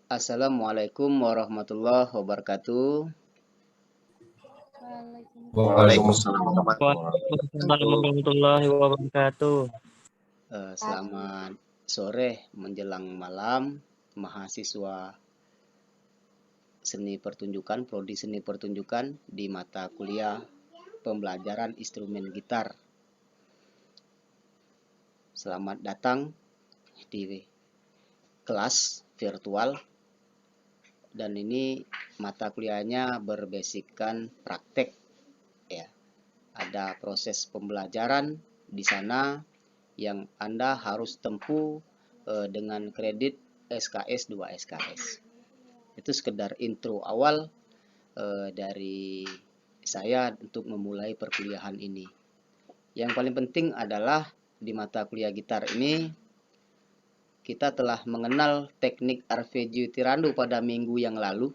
Assalamualaikum warahmatullahi wabarakatuh. Waalaikumsalam warahmatullahi wabarakatuh. Selamat sore menjelang malam, mahasiswa seni pertunjukan, prodi seni pertunjukan di mata kuliah pembelajaran instrumen gitar. Selamat datang di kelas virtual, dan ini mata kuliahnya berbasiskan praktek ya. Ada proses pembelajaran di sana yang Anda harus tempuh dengan kredit SKS 2 SKS. Itu sekedar intro awal dari saya untuk memulai perkuliahan ini. Yang paling penting adalah di mata kuliah gitar ini kita telah mengenal teknik arpeggio tirando pada minggu yang lalu.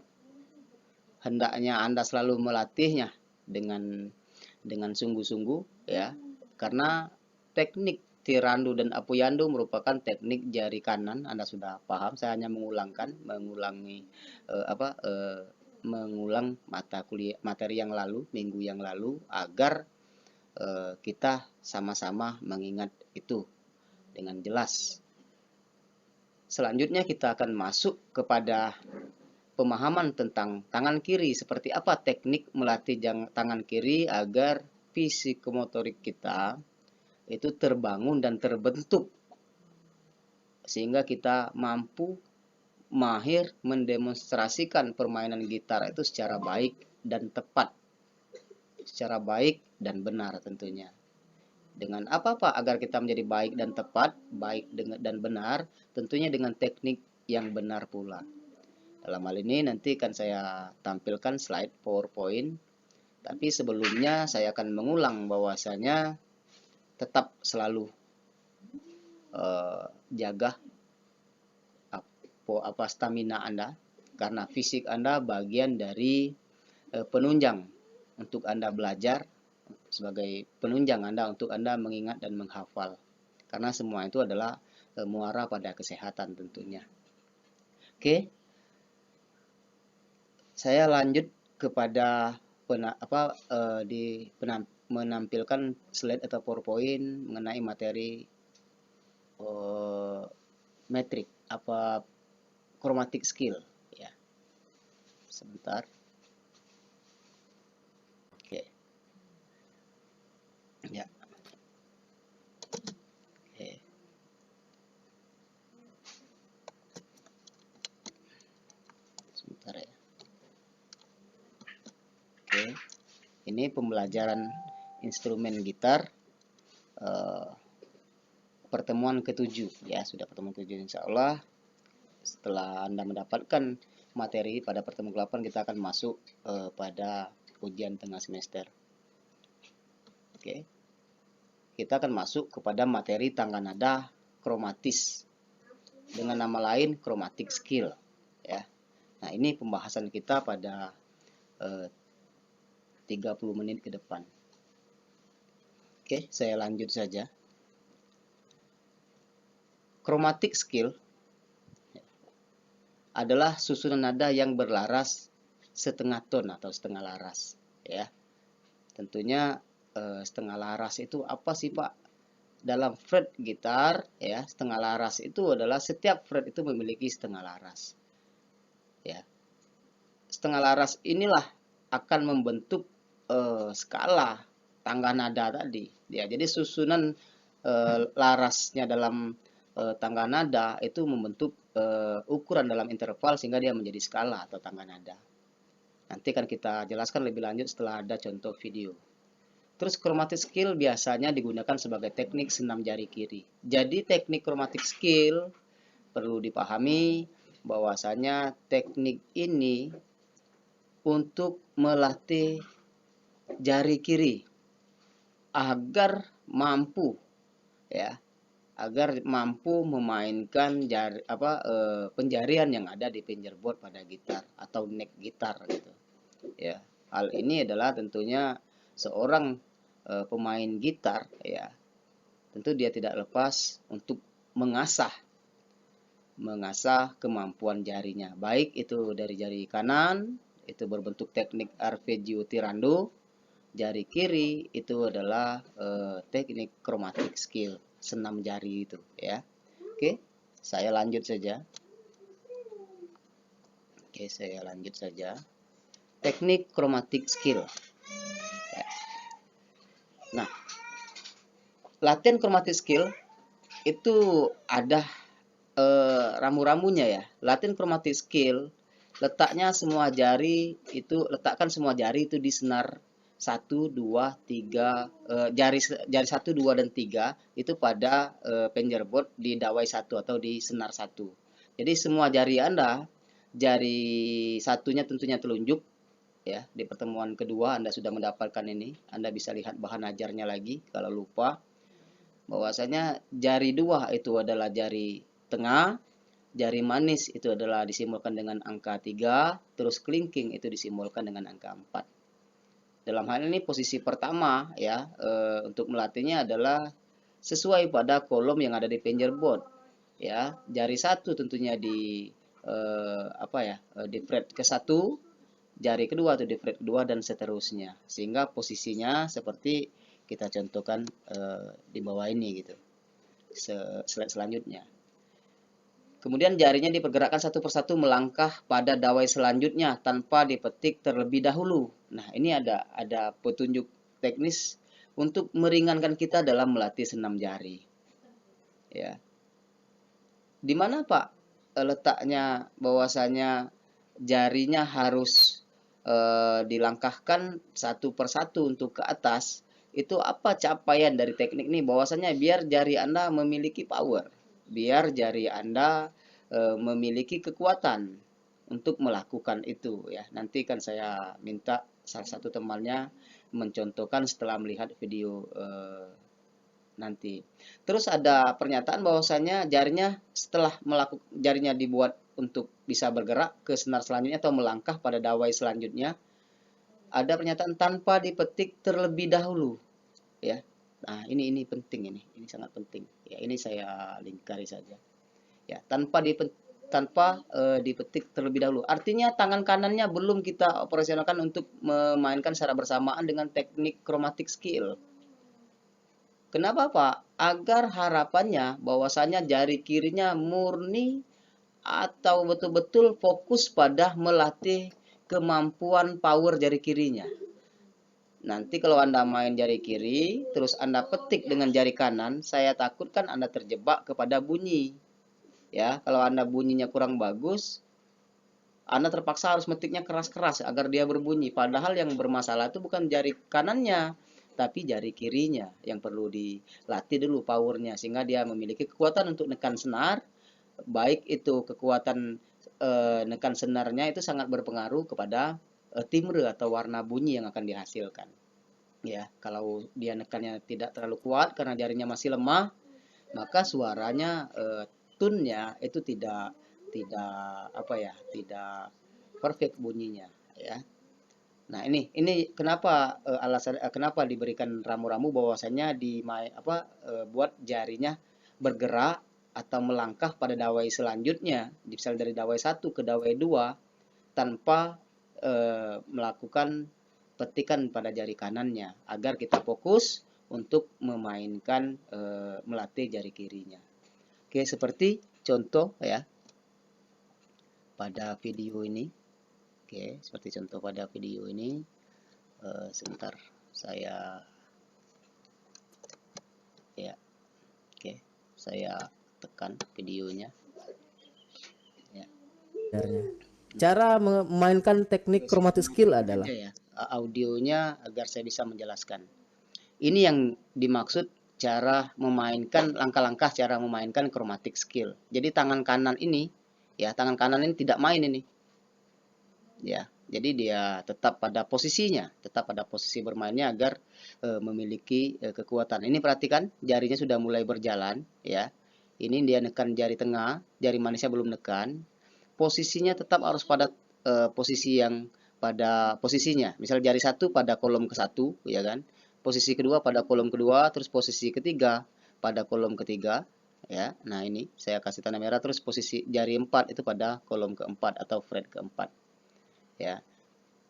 Hendaknya Anda selalu melatihnya dengan sungguh-sungguh ya, karena teknik tirando dan apoyando merupakan teknik jari kanan. Anda sudah paham, saya hanya mengulang mata kuliah materi yang lalu, minggu yang lalu, agar kita sama-sama mengingat itu dengan jelas. Selanjutnya kita akan masuk kepada pemahaman tentang tangan kiri, seperti apa teknik melatih tangan kiri agar psikomotorik kita itu terbangun dan terbentuk, sehingga kita mampu mahir mendemonstrasikan permainan gitar itu secara baik dan tepat, secara baik dan benar tentunya. Dengan apa agar kita menjadi baik dan tepat, baik dan benar, tentunya dengan teknik yang benar pula. Dalam hal ini nanti akan saya tampilkan slide PowerPoint, tapi sebelumnya saya akan mengulang bahwasanya tetap selalu jaga stamina Anda, karena fisik Anda bagian dari penunjang untuk Anda belajar, sebagai penunjang Anda untuk Anda mengingat dan menghafal, karena semua itu adalah muara pada kesehatan tentunya. Oke, saya lanjut kepada menampilkan slide atau PowerPoint mengenai materi metrik chromatic skill ya. Sebentar. Oke. Ya. Oke. Sebentar ya. Oke. Ini pembelajaran instrumen gitar pertemuan ke-7 ya, sudah pertemuan ke-7 insya Allah. Setelah Anda mendapatkan materi pada pertemuan ke-8, kita akan masuk pada ujian tengah semester. Oke. Kita akan masuk kepada materi tangga nada kromatis, dengan nama lain chromatic skill ya. Nah, ini pembahasan kita pada 30 menit ke depan. Oke, saya lanjut saja. Chromatic skill adalah susunan nada yang berlaras setengah ton atau setengah laras ya. Tentunya setengah laras itu apa sih Pak? Dalam fret gitar ya, setengah laras itu adalah setiap fret itu memiliki setengah laras ya. Setengah laras inilah akan membentuk skala tangga nada tadi ya. Jadi susunan larasnya dalam tangga nada itu membentuk ukuran dalam interval sehingga dia menjadi skala atau tangga nada. Nanti akan kita jelaskan lebih lanjut setelah ada contoh video. Terus chromatic skill biasanya digunakan sebagai teknik senam jari kiri. Jadi teknik chromatic skill perlu dipahami bahwasanya teknik ini untuk melatih jari kiri agar mampu ya, agar mampu memainkan penjarian yang ada di fingerboard pada gitar atau neck gitar gitu ya. Hal ini adalah tentunya seorang pemain gitar ya, tentu dia tidak lepas untuk mengasah mengasah kemampuan jarinya. Baik itu dari jari kanan, itu berbentuk teknik arpeggio tirando. Jari kiri itu adalah teknik chromatic skill, senam jari itu ya. Oke, saya lanjut saja. Oke, saya lanjut saja. Teknik chromatic skill. Ya. Nah, latihan chromatic skill itu ada ramu-ramunya ya. Latihan chromatic skill letakkan semua jari itu di senar 1, 2, 3, jari 1, 2 dan 3 itu pada fingerboard di dawai 1 atau di senar 1. Jadi semua jari Anda, jari satunya tentunya telunjuk ya. Di pertemuan kedua Anda sudah mendapatkan ini. Anda bisa lihat bahan ajarnya lagi kalau lupa. Bahwasanya jari 2 itu adalah jari tengah, jari manis itu adalah disimbolkan dengan angka 3, terus kelingking itu disimbolkan dengan angka 4. Dalam hal ini posisi pertama ya untuk melatihnya adalah sesuai pada kolom yang ada di fingerboard ya. Jari 1 tentunya di di fret ke-1, jari kedua atau di fret kedua dan seterusnya. Sehingga posisinya seperti kita contohkan di bawah ini gitu. Slide selanjutnya. Kemudian jarinya dipergerakkan satu persatu melangkah pada dawai selanjutnya tanpa dipetik terlebih dahulu. Nah, ini ada petunjuk teknis untuk meringankan kita dalam melatih senam jari. Ya. Di mana Pak letaknya bahwasanya jarinya harus dilangkahkan satu persatu untuk ke atas? Itu apa capaian dari teknik ini? Bahwasanya biar jari Anda memiliki power, biar jari Anda memiliki kekuatan untuk melakukan itu ya. Nanti kan saya minta salah satu temannya mencontohkan setelah melihat video nanti. Terus ada pernyataan bahwasanya jarinya dibuat untuk bisa bergerak ke senar selanjutnya atau melangkah pada dawai selanjutnya. Ada pernyataan tanpa dipetik terlebih dahulu ya. Nah, ini penting ini sangat penting. Ya, ini saya lingkari saja. Ya, tanpa dipetik terlebih dahulu. Artinya tangan kanannya belum kita operasionalkan untuk memainkan secara bersamaan dengan teknik chromatic skill. Kenapa Pak? Agar harapannya bahwasanya jari kirinya murni atau betul-betul fokus pada melatih kemampuan power jari kirinya. Nanti kalau Anda main jari kiri, terus Anda petik dengan jari kanan, saya takutkan Anda terjebak kepada bunyi. Ya, kalau Anda bunyinya kurang bagus, Anda terpaksa harus metiknya keras-keras agar dia berbunyi. Padahal yang bermasalah itu bukan jari kanannya, tapi jari kirinya yang perlu dilatih dulu powernya sehingga dia memiliki kekuatan untuk nekan senar. Baik itu kekuatan nekan senarnya itu sangat berpengaruh kepada timbre atau warna bunyi yang akan dihasilkan. Ya, kalau dia nekannya tidak terlalu kuat karena jarinya masih lemah, maka suaranya tune-nya itu tidak perfect bunyinya ya. Nah, ini kenapa alasan kenapa diberikan ramu-ramu bahwasanya buat jarinya bergerak atau melangkah pada dawai selanjutnya, misal dari dawai 1 ke dawai 2 tanpa melakukan petikan pada jari kanannya agar kita fokus untuk memainkan melatih jari kirinya. Oke, seperti contoh ya pada video ini. Oke, seperti contoh pada video ini. Sebentar, saya ya. Oke, saya tekan videonya. Ya. Cara memainkan teknik chromatic skill adalah ya, audionya agar saya bisa menjelaskan. Ini yang dimaksud cara memainkan langkah-langkah cara memainkan chromatic skill. Jadi tangan kanan ini tidak main ini. Ya, jadi dia tetap pada posisinya, tetap pada posisi bermainnya agar memiliki kekuatan. Ini perhatikan jarinya sudah mulai berjalan ya. Ini dia nekan jari tengah, jari manisnya belum nekan. Posisinya tetap harus pada posisi yang pada posisinya. Misal jari 1 pada kolom ke-1 ya kan. Posisi kedua pada kolom kedua, terus posisi ketiga pada kolom ketiga Ya. Nah, ini saya kasih tanda merah terus posisi jari 4 itu pada kolom keempat atau fret keempat. Ya.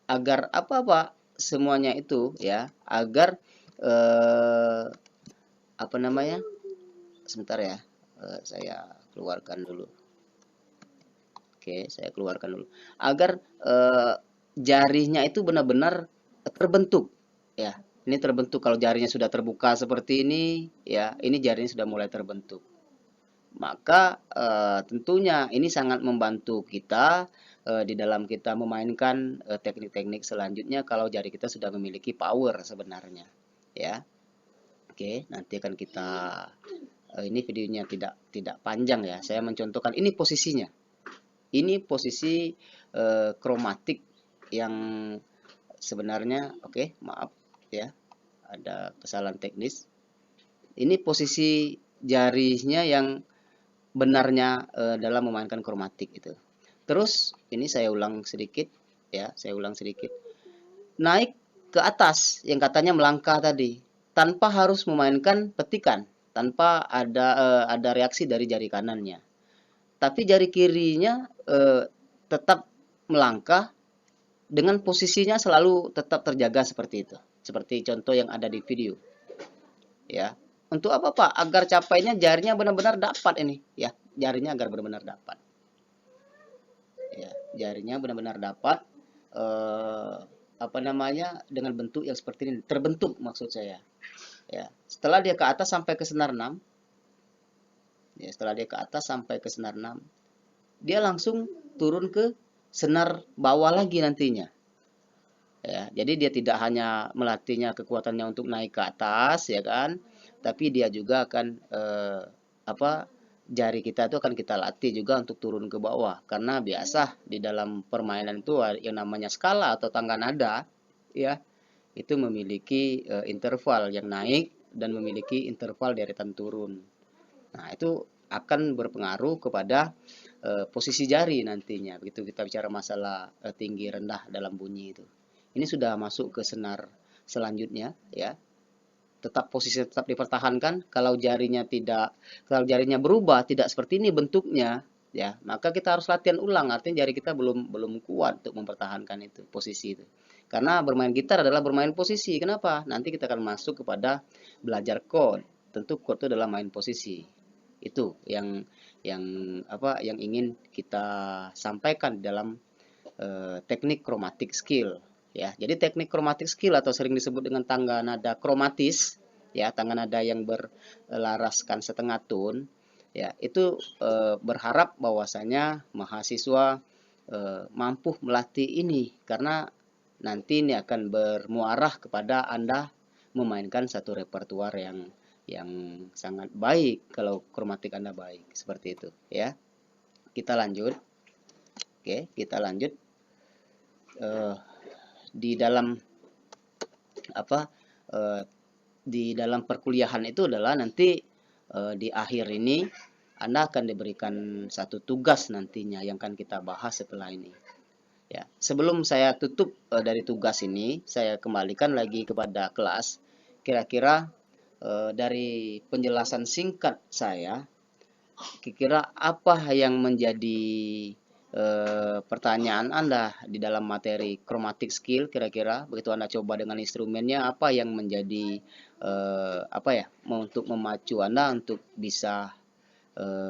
Agar apa, Pak? Semuanya itu ya, agar apa namanya? Sebentar ya. Saya keluarkan dulu. Oke, saya keluarkan dulu. Agar jarinya itu benar-benar terbentuk ya. Ini terbentuk kalau jarinya sudah terbuka seperti ini ya, ini jarinya sudah mulai terbentuk. Maka tentunya ini sangat membantu kita di dalam kita memainkan teknik-teknik selanjutnya kalau jari kita sudah memiliki power sebenarnya ya. Oke, nanti akan kita ini videonya tidak panjang ya. Saya mencontohkan ini posisinya. Ini posisi kromatik yang sebenarnya oke, maaf ya. Ada kesalahan teknis. Ini posisi jarinya yang benarnya dalam memainkan kromatik itu. Terus ini saya ulang sedikit ya, saya ulang sedikit. Naik ke atas yang katanya melangkah tadi tanpa harus memainkan petikan, tanpa ada reaksi dari jari kanannya. Tapi jari kirinya tetap melangkah dengan posisinya selalu tetap terjaga seperti itu. Seperti contoh yang ada di video. Ya. Untuk apa, Pak? Agar capainya jarinya benar-benar dapat ini, ya. Jarinya agar benar-benar dapat. Ya, jarinya benar-benar dapat apa namanya? Dengan bentuk yang seperti ini, terbentuk maksud saya. Ya. Setelah dia ke atas sampai ke senar 6. Ya, setelah dia ke atas sampai ke senar 6, dia langsung turun ke senar bawah lagi nantinya. Ya, jadi dia tidak hanya melatihnya kekuatannya untuk naik ke atas ya kan, tapi dia juga akan apa jari kita itu akan kita latih juga untuk turun ke bawah karena biasa di dalam permainan itu yang namanya skala atau tangga nada ya itu memiliki interval yang naik dan memiliki interval deretan turun. Nah, itu akan berpengaruh kepada posisi jari nantinya begitu kita bicara masalah tinggi rendah dalam bunyi itu. Ini sudah masuk ke senar selanjutnya ya. Tetap posisi tetap dipertahankan. Kalau jarinya berubah tidak seperti ini bentuknya ya, maka kita harus latihan ulang. Artinya jari kita belum kuat untuk mempertahankan itu posisi itu. Karena bermain gitar adalah bermain posisi. Kenapa? Nanti kita akan masuk kepada belajar chord. Tentu chord itu adalah main posisi. Itu yang yang ingin kita sampaikan dalam teknik chromatic skill ya. Jadi teknik chromatic skill atau sering disebut dengan tangga nada kromatis ya, tangga nada yang berlaraskan setengah tone ya, itu berharap bahwasanya mahasiswa mampu melatih ini karena nanti ini akan bermuarah kepada Anda memainkan satu repertuar yang sangat baik kalau kromatik Anda baik seperti itu ya. Kita lanjut. Oke, kita lanjut di dalam di dalam perkuliahan itu adalah nanti di akhir ini Anda akan diberikan satu tugas nantinya yang akan kita bahas setelah ini. Ya, sebelum saya tutup dari tugas ini, saya kembalikan lagi kepada kelas. Kira-kira dari penjelasan singkat saya, kira-kira apa yang menjadi pertanyaan Anda di dalam materi chromatic skill kira-kira begitu Anda coba dengan instrumennya apa yang menjadi untuk memacu Anda untuk bisa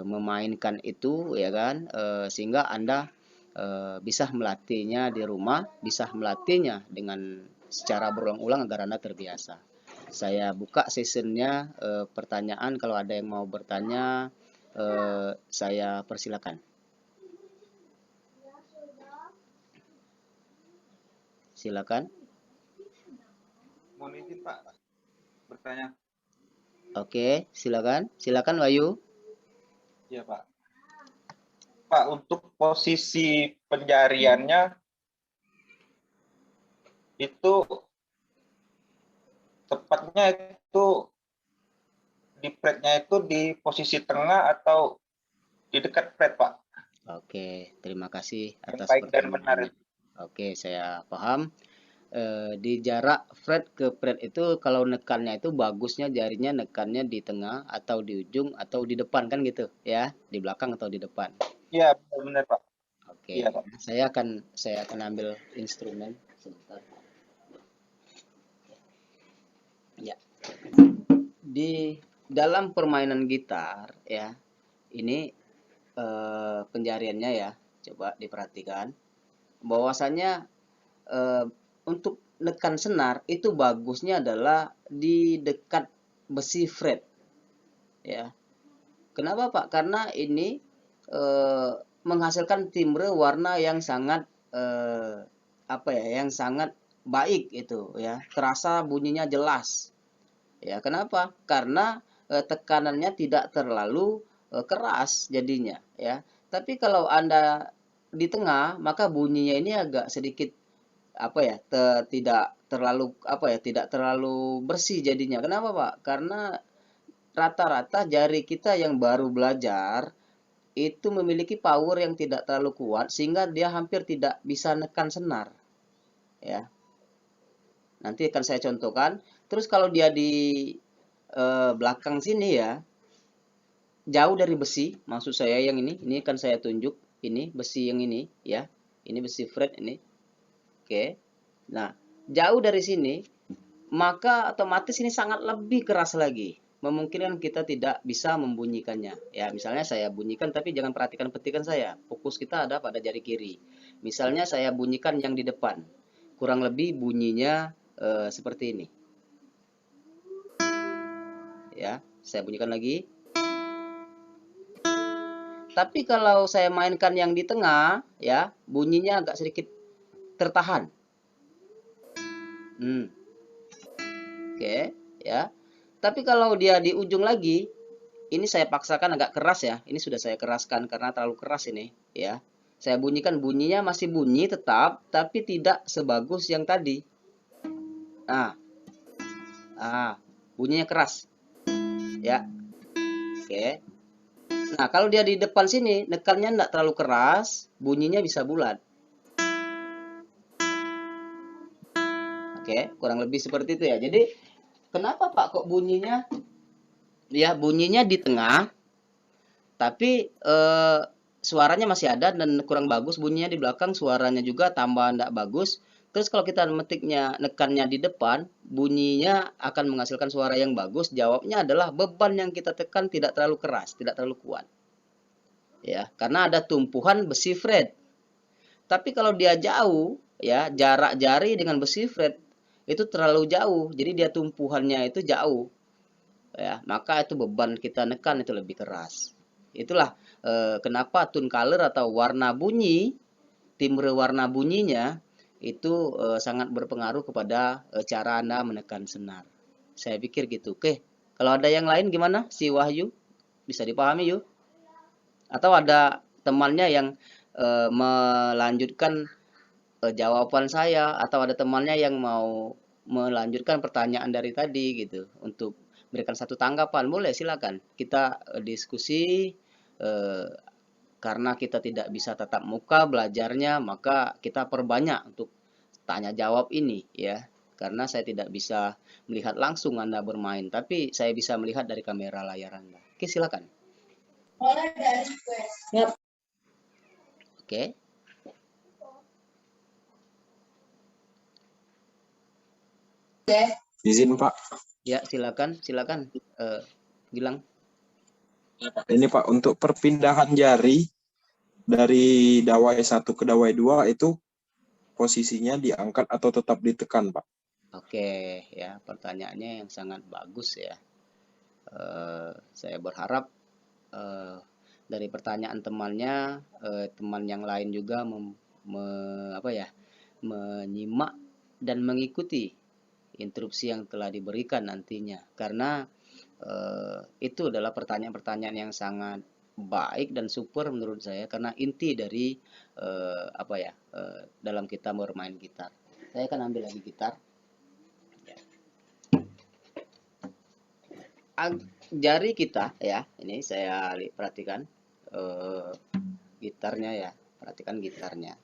memainkan itu ya kan sehingga Anda bisa melatihnya di rumah, bisa melatihnya dengan secara berulang-ulang agar Anda terbiasa. Saya buka sessionnya pertanyaan kalau ada yang mau bertanya saya persilakan. Silakan. Mohon izin Pak bertanya. Oke, silakan. Silakan Wahyu. Iya Pak. Pak, untuk posisi penjariannya itu tepatnya itu di fretnya itu di posisi tengah atau di dekat fret Pak? Oke, terima kasih Yang atas baik dan benar. pertanyaannya. Oke, saya paham. di jarak fret ke fret itu kalau nekannya itu bagusnya jarinya nekannya di tengah atau di ujung atau di depan kan gitu ya, di belakang atau di depan. Iya, benar-benar Pak. Oke, Iya Pak. saya akan ambil instrumen sebentar. Ya, di dalam permainan gitar ya, ini penjariannya ya, coba diperhatikan bahwasanya untuk nekan senar itu bagusnya adalah di dekat besi fret ya. Kenapa Pak? Karena ini menghasilkan timbre warna yang sangat apa ya, yang sangat baik itu ya, terasa bunyinya jelas ya. Kenapa? Karena tekanannya tidak terlalu keras jadinya ya. Tapi kalau Anda di tengah maka bunyinya ini agak sedikit apa ya, tidak terlalu apa ya, tidak terlalu bersih jadinya. Kenapa Pak? Karena rata-rata jari kita yang baru belajar itu memiliki power yang tidak terlalu kuat sehingga dia hampir tidak bisa nekan senar ya. Nanti akan saya contohkan. Terus kalau dia di belakang sini ya, jauh dari besi, maksud saya yang ini kan saya tunjuk, ini besi yang ini ya, ini besi fret ini. Oke. Nah, jauh dari sini, maka otomatis ini sangat lebih keras lagi. Memungkinkan kita tidak bisa membunyikannya. Ya, misalnya saya bunyikan tapi jangan perhatikan petikan saya. Fokus kita ada pada jari kiri. Misalnya saya bunyikan yang di depan. Kurang lebih bunyinya seperti ini. Ya, saya bunyikan lagi. Tapi kalau saya mainkan yang di tengah, ya, bunyinya agak sedikit tertahan. Oke, ya. Tapi kalau dia di ujung lagi, ini saya paksakan agak keras ya. Ini sudah saya keraskan karena terlalu keras ini, ya. Saya bunyikan, bunyinya masih bunyi tetap, tapi tidak sebagus yang tadi. Nah, bunyinya keras, ya. Oke. Nah, kalau dia di depan sini, nekannya tidak terlalu keras, bunyinya bisa bulat. Oke, kurang lebih seperti itu ya. Jadi, kenapa Pak kok bunyinya, ya bunyinya di tengah, tapi suaranya masih ada dan kurang bagus, bunyinya di belakang suaranya juga tambah tidak bagus. Terus kalau kita metiknya, nekannya di depan, bunyinya akan menghasilkan suara yang bagus. Jawabnya adalah beban yang kita tekan tidak terlalu keras, tidak terlalu kuat. Ya, karena ada tumpuhan besi fret. Tapi kalau dia jauh, ya jarak jari dengan besi fret itu terlalu jauh, jadi dia tumpuhannya itu jauh. Ya, maka itu beban kita nekan itu lebih keras. Itulah kenapa tone color atau warna bunyi, timbre warna bunyinya itu sangat berpengaruh kepada cara Anda menekan senar. Saya pikir gitu. Oke, kalau ada yang lain gimana? Si Wahyu bisa dipahami yuk? Atau ada temannya yang melanjutkan jawaban saya, atau ada temannya yang mau melanjutkan pertanyaan dari tadi gitu untuk berikan satu tanggapan, boleh silakan kita diskusi. Karena kita tidak bisa tatap muka belajarnya, maka kita perbanyak untuk tanya jawab ini ya, karena saya tidak bisa melihat langsung Anda bermain, tapi saya bisa melihat dari kamera layar Anda. Oke, silakan. Oke. Izin Pak. Ya, silakan Gilang. Ini Pak, untuk perpindahan jari dari dawai 1 ke dawai 2 itu posisinya diangkat atau tetap ditekan, Pak? Oke, ya pertanyaannya yang sangat bagus ya. Saya berharap dari pertanyaan temannya, teman yang lain juga menyimak dan mengikuti instruksi yang telah diberikan nantinya, karena itu adalah pertanyaan-pertanyaan yang sangat baik dan super menurut saya, karena inti dari dalam kita bermain gitar. Saya akan ambil lagi gitar. Jari kita ya, ini saya perhatikan gitarnya ya, perhatikan gitarnya.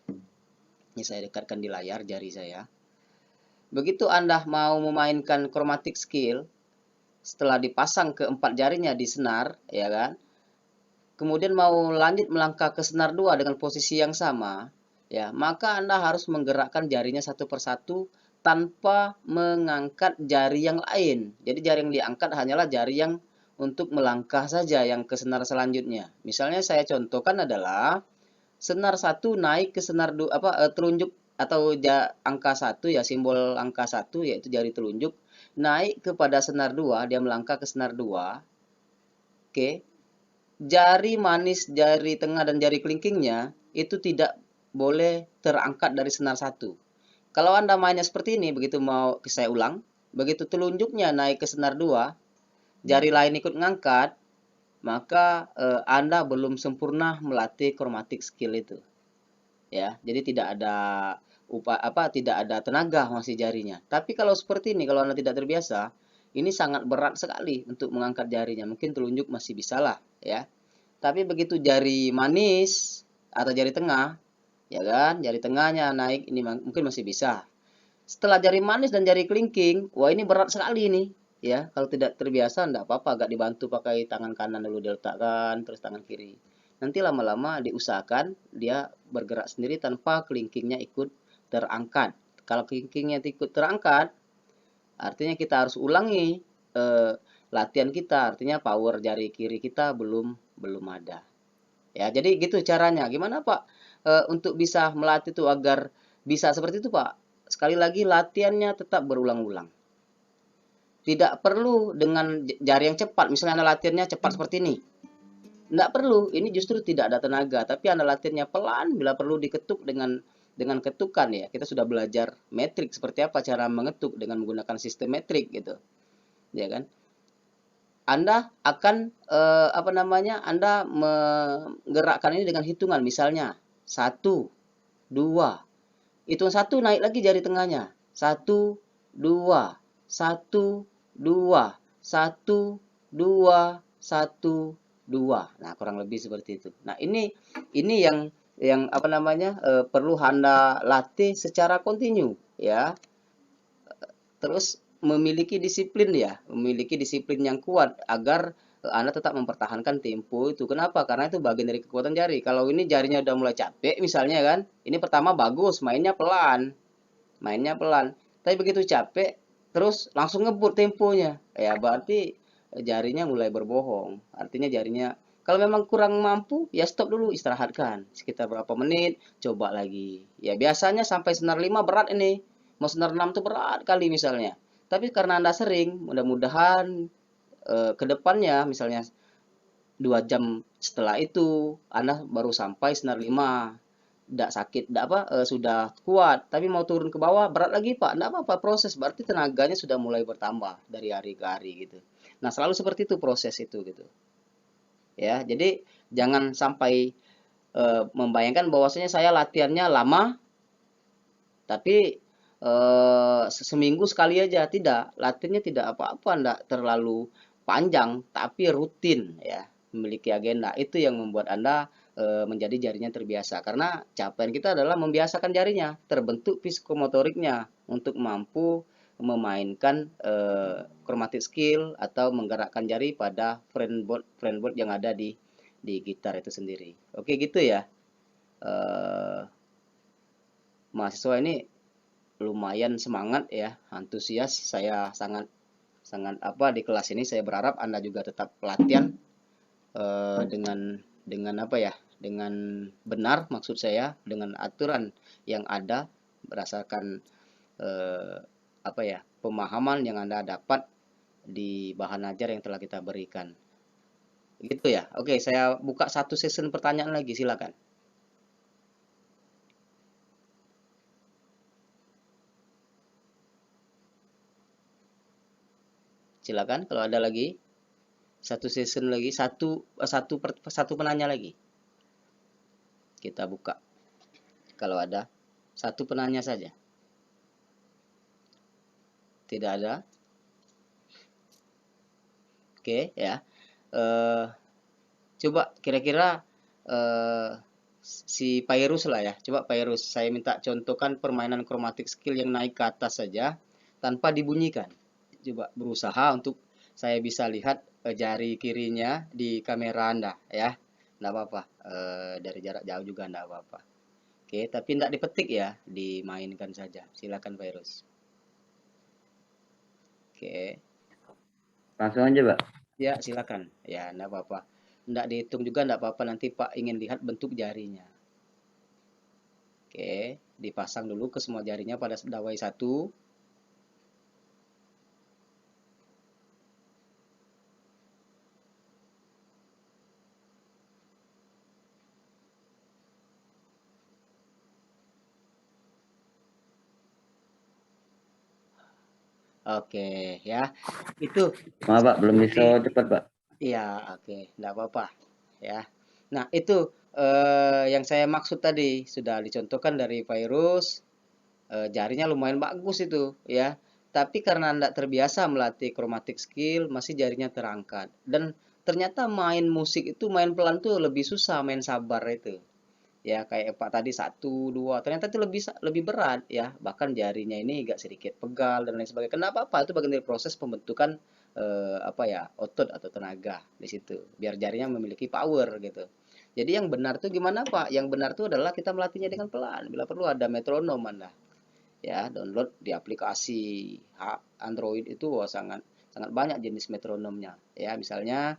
Ini saya dekatkan di layar jari saya. begitu Anda mau memainkan chromatic skill, setelah dipasang keempat jarinya di senar, ya kan, kemudian mau lanjut melangkah ke senar 2 dengan posisi yang sama, ya, maka Anda harus menggerakkan jarinya satu persatu tanpa mengangkat jari yang lain. Jadi jari yang diangkat hanyalah jari yang untuk melangkah saja yang ke senar selanjutnya. Misalnya saya contohkan adalah senar 1 naik ke senar 2, telunjuk atau angka 1 ya, simbol angka 1 yaitu jari telunjuk naik kepada senar 2, dia melangkah ke senar 2. Oke. Jari manis, jari tengah, dan jari kelingkingnya itu tidak boleh terangkat dari senar 1. Kalau Anda mainnya seperti ini, begitu saya ulang, begitu telunjuknya naik ke senar 2, jari lain ikut ngangkat, maka Anda belum sempurna melatih chromatic skill itu. Ya, jadi tidak ada tidak ada tenaga masih jarinya. Tapi kalau seperti ini, kalau Anda tidak terbiasa, ini sangat berat sekali untuk mengangkat jarinya. Mungkin telunjuk masih bisa lah, ya. Tapi begitu jari manis atau jari tengah, ya kan, jari tengahnya naik, ini mungkin masih bisa. Setelah jari manis dan jari kelingking, wah ini berat sekali ini, ya. Kalau tidak terbiasa, enggak apa-apa, agak dibantu pakai tangan kanan dulu diletakkan, terus tangan kiri. Nanti lama-lama diusahakan dia bergerak sendiri tanpa kelingkingnya ikut terangkat. Kalau kelingkingnya ikut terangkat, artinya kita harus ulangi latihan kita, artinya power jari kiri kita belum ada. Ya, jadi gitu caranya. Gimana Pak untuk bisa melatih itu agar bisa seperti itu Pak? Sekali lagi latihannya tetap berulang-ulang. Tidak perlu dengan jari yang cepat. Misalnya Anda latihannya cepat seperti ini. Tidak perlu, ini justru tidak ada tenaga. Tapi Anda latihannya pelan, bila perlu diketuk dengan ketukan ya. Kita sudah belajar metrik, seperti apa cara mengetuk dengan menggunakan sistem metrik gitu. Ya kan? Anda akan Anda menggerakkan ini dengan hitungan, misalnya 1, 2, hitung 1 naik lagi jari tengahnya, 1, 2, 1, 2, 1, 2, 1, 2. Nah, kurang lebih seperti itu. Nah, ini yang perlu Anda latih secara kontinu ya. Terus memiliki disiplin ya, memiliki disiplin yang kuat agar Anda tetap mempertahankan tempo itu. Kenapa? Karena itu bagian dari kekuatan jari. Kalau ini jarinya udah mulai capek misalnya kan, ini pertama bagus, mainnya pelan. Tapi begitu capek, terus langsung ngebut temponya. Ya berarti jarinya mulai berbohong. Artinya jarinya, kalau memang kurang mampu, ya stop dulu, istirahatkan. Sekitar berapa menit, coba lagi. Ya biasanya sampai senar 5 berat ini. Mau senar 6 tuh berat kali misalnya. Tapi karena Anda sering, mudah-mudahan ke depannya misalnya 2 jam setelah itu Anda baru sampai senar 5. Tidak sakit, sudah kuat, tapi mau turun ke bawah berat lagi Pak. Tidak apa-apa, proses, berarti tenaganya sudah mulai bertambah dari hari ke hari gitu. Nah, selalu seperti itu proses itu gitu. Ya, jadi jangan sampai membayangkan bahwasanya saya latihannya lama tapi seminggu sekali aja. Tidak, latihannya tidak apa-apa, tidak terlalu panjang, tapi rutin ya, memiliki agenda. Itu yang membuat Anda menjadi jarinya terbiasa. Karena capaian kita adalah membiasakan jarinya, terbentuk psikomotoriknya untuk mampu memainkan chromatic skill atau menggerakkan jari pada fretboard yang ada di gitar itu sendiri. Oke gitu ya. Mahasiswa ini lumayan semangat ya, antusias. Saya sangat di kelas ini saya berharap Anda juga tetap latihan dengan benar, maksud saya dengan aturan yang ada berdasarkan pemahaman yang Anda dapat di bahan ajar yang telah kita berikan. Gitu ya. Oke, saya buka satu sesi pertanyaan lagi, silakan. Silakan kalau ada lagi satu season lagi, satu penanya lagi. Kita buka. Kalau ada satu penanya saja. Tidak ada. Oke ya. Coba kira-kira si Pairus lah ya. Coba Pairus, saya minta contohkan permainan chromatic skill yang naik ke atas saja tanpa dibunyikan. Coba berusaha untuk saya bisa lihat jari kirinya di kamera Anda ya. Enggak apa-apa. Dari jarak jauh juga enggak apa-apa. Oke, tapi enggak dipetik ya, dimainkan saja. Silakan Pairus. Oke. Langsung aja, Pak. Ya, silakan. Ya, enggak apa-apa. Enggak dihitung juga enggak apa-apa, nanti Pak ingin lihat bentuk jarinya. Oke, dipasang dulu ke semua jarinya pada dawai 1. Oke, ya. Itu Maaf, Pak, belum bisa seperti cepat, Pak. iya, oke, enggak apa-apa ya. Nah, itu yang saya maksud tadi sudah dicontohkan dari virus, jarinya lumayan bagus itu ya. Tapi karena enggak terbiasa melatih chromatic skill, masih jarinya terangkat. Dan ternyata main musik itu main pelan tuh lebih susah, main sabar itu. Ya kayak Pak tadi 1, 2, ternyata itu lebih berat ya, bahkan jarinya ini agak sedikit pegal dan lain sebagainya. Kenapa? Apa itu bagian dari proses pembentukan apa ya, otot atau tenaga di situ biar jarinya memiliki power gitu. Jadi yang benar tuh gimana Pak? Yang benar tuh adalah kita melatihnya dengan pelan, bila perlu ada metronom Anda ya, download di aplikasi Android itu sangat sangat banyak jenis metronomnya ya. Misalnya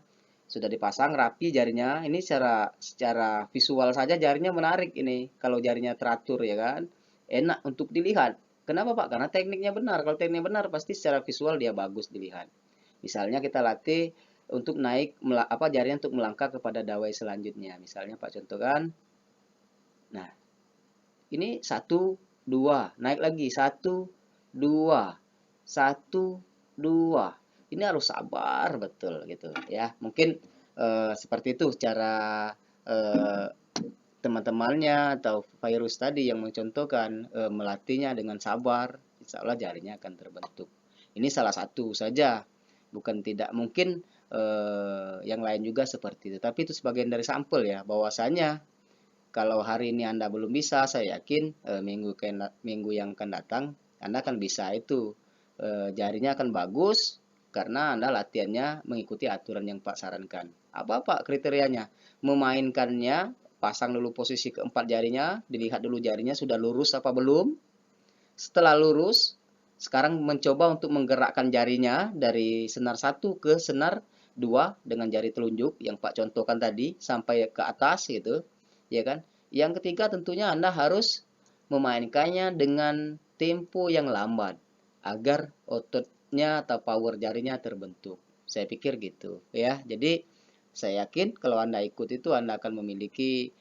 sudah dipasang rapi jarinya, ini secara visual saja jarinya menarik ini. Kalau jarinya teratur ya kan, enak untuk dilihat. Kenapa Pak? Karena tekniknya benar. Kalau tekniknya benar pasti secara visual dia bagus dilihat. Misalnya kita latih untuk naik jarinya untuk melangkah kepada dawai selanjutnya. Misalnya Pak contohkan. Nah, ini 1, 2, naik lagi 1, 2, 1, 2. Ini harus sabar betul gitu ya. Mungkin seperti itu cara teman-temannya atau virus tadi yang mencontohkan melatihnya dengan sabar, insya Allah jarinya akan terbentuk. Ini salah satu saja, bukan tidak mungkin yang lain juga seperti itu. Tapi itu sebagian dari sampel ya, bahwasanya kalau hari ini Anda belum bisa, saya yakin minggu yang akan datang Anda akan bisa itu. Jarinya akan bagus karena Anda latihannya mengikuti aturan yang Pak sarankan. Apa Pak kriterianya? Memainkannya, pasang dulu posisi keempat jarinya, dilihat dulu jarinya sudah lurus apa belum. Setelah lurus, sekarang mencoba untuk menggerakkan jarinya dari senar 1 ke senar 2 dengan jari telunjuk yang Pak contohkan tadi sampai ke atas gitu. Ya kan? Yang ketiga tentunya Anda harus memainkannya dengan tempo yang lambat agar ototnya atau power jarinya terbentuk. Saya pikir gitu ya. Jadi saya yakin kalau Anda ikut itu Anda akan memiliki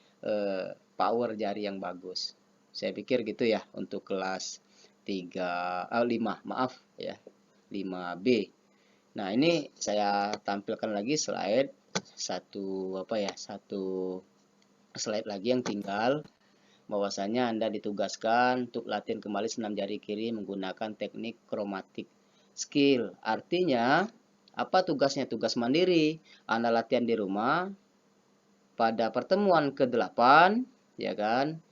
power jari yang bagus. Saya pikir gitu ya untuk kelas 5, maaf ya. 5B. Nah, ini saya tampilkan lagi slide satu slide lagi yang tinggal, bahwasanya Anda ditugaskan untuk latihan kembali senam jari kiri menggunakan teknik chromatic skill. Artinya apa tugasnya? Tugas mandiri. Anda latihan di rumah. Pada pertemuan ke-8 ya kan,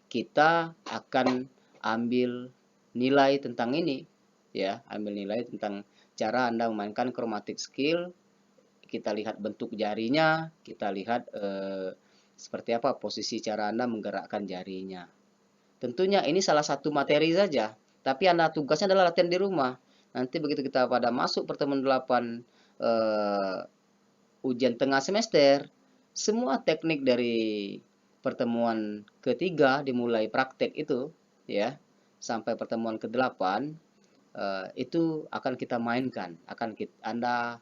kita akan ambil nilai tentang ini ya, ambil nilai tentang cara Anda memainkan chromatic skill. Kita lihat bentuk jarinya, kita lihat seperti apa posisi cara Anda menggerakkan jarinya. Tentunya ini salah satu materi saja, tapi Anda tugasnya adalah latihan di rumah. Nanti begitu kita pada masuk pertemuan 8 ujian tengah semester, semua teknik dari pertemuan ketiga dimulai praktek itu ya sampai pertemuan ke-8 itu akan kita mainkan, akan Anda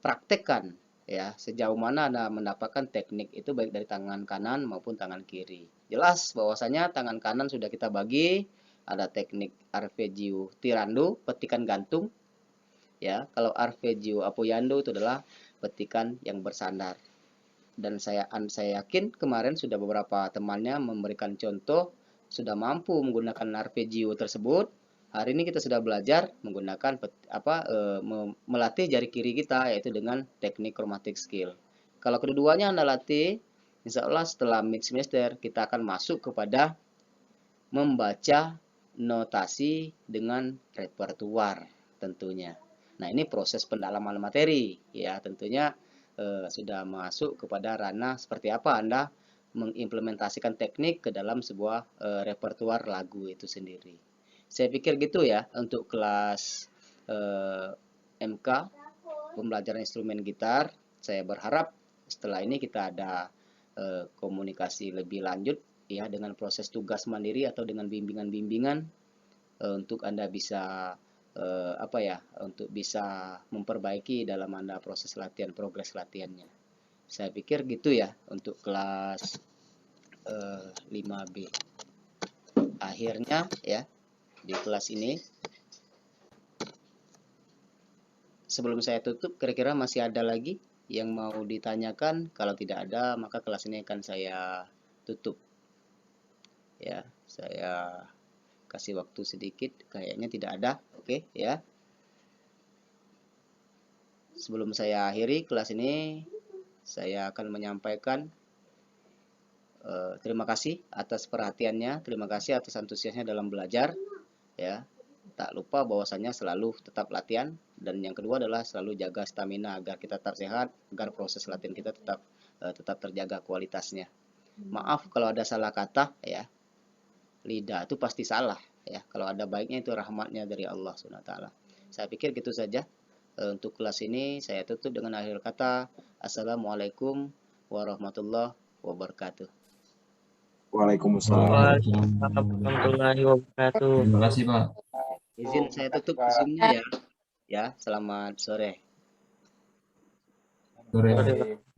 praktekkan ya sejauh mana Anda mendapatkan teknik itu baik dari tangan kanan maupun tangan kiri. Jelas bahwasanya tangan kanan sudah kita bagi, ada teknik arpeggio tirando, petikan gantung ya. Kalau arpeggio apoyando itu adalah petikan yang bersandar. Dan saya yakin kemarin sudah beberapa temannya memberikan contoh sudah mampu menggunakan arpeggio tersebut. Hari ini kita sudah belajar menggunakan melatih jari kiri kita yaitu dengan teknik chromatic skill. Kalau keduanya Anda latih Insya Allah setelah mid semester kita akan masuk kepada membaca notasi dengan repertuar tentunya. Nah, ini proses pendalaman materi ya, tentunya sudah masuk kepada ranah seperti apa Anda mengimplementasikan teknik ke dalam sebuah repertuar lagu itu sendiri. Saya pikir gitu ya untuk kelas MK pembelajaran instrumen gitar. Saya berharap setelah ini kita ada komunikasi lebih lanjut ya dengan proses tugas mandiri atau dengan bimbingan-bimbingan untuk Anda bisa untuk bisa memperbaiki dalam Anda proses latihan, progres latihannya. Saya pikir gitu ya untuk kelas 5B. Akhirnya ya di kelas ini sebelum saya tutup, kira-kira masih ada lagi yang mau ditanyakan? Kalau tidak ada, maka kelas ini akan saya tutup. Ya, saya kasih waktu sedikit. Kayaknya tidak ada. Oke, ya. Sebelum saya akhiri kelas ini, saya akan menyampaikan terima kasih atas perhatiannya, terima kasih atas antusiasnya dalam belajar. Ya, tak lupa bahwasannya selalu tetap latihan, dan yang kedua adalah selalu jaga stamina agar kita tetap sehat, agar proses latihan kita tetap terjaga kualitasnya. Maaf kalau ada salah kata ya, lidah itu pasti salah ya, kalau ada baiknya itu rahmatnya dari Allah SWT. Saya pikir gitu saja untuk kelas ini. Saya tutup dengan akhir kata assalamualaikum warahmatullahi wabarakatuh. Waalaikumsalam. Warahmatullahi wabarakatuh. Terima kasih Pak. Izin saya tutup Zoom-nya ya. Ya, selamat sore. Sore. Sore, Pak.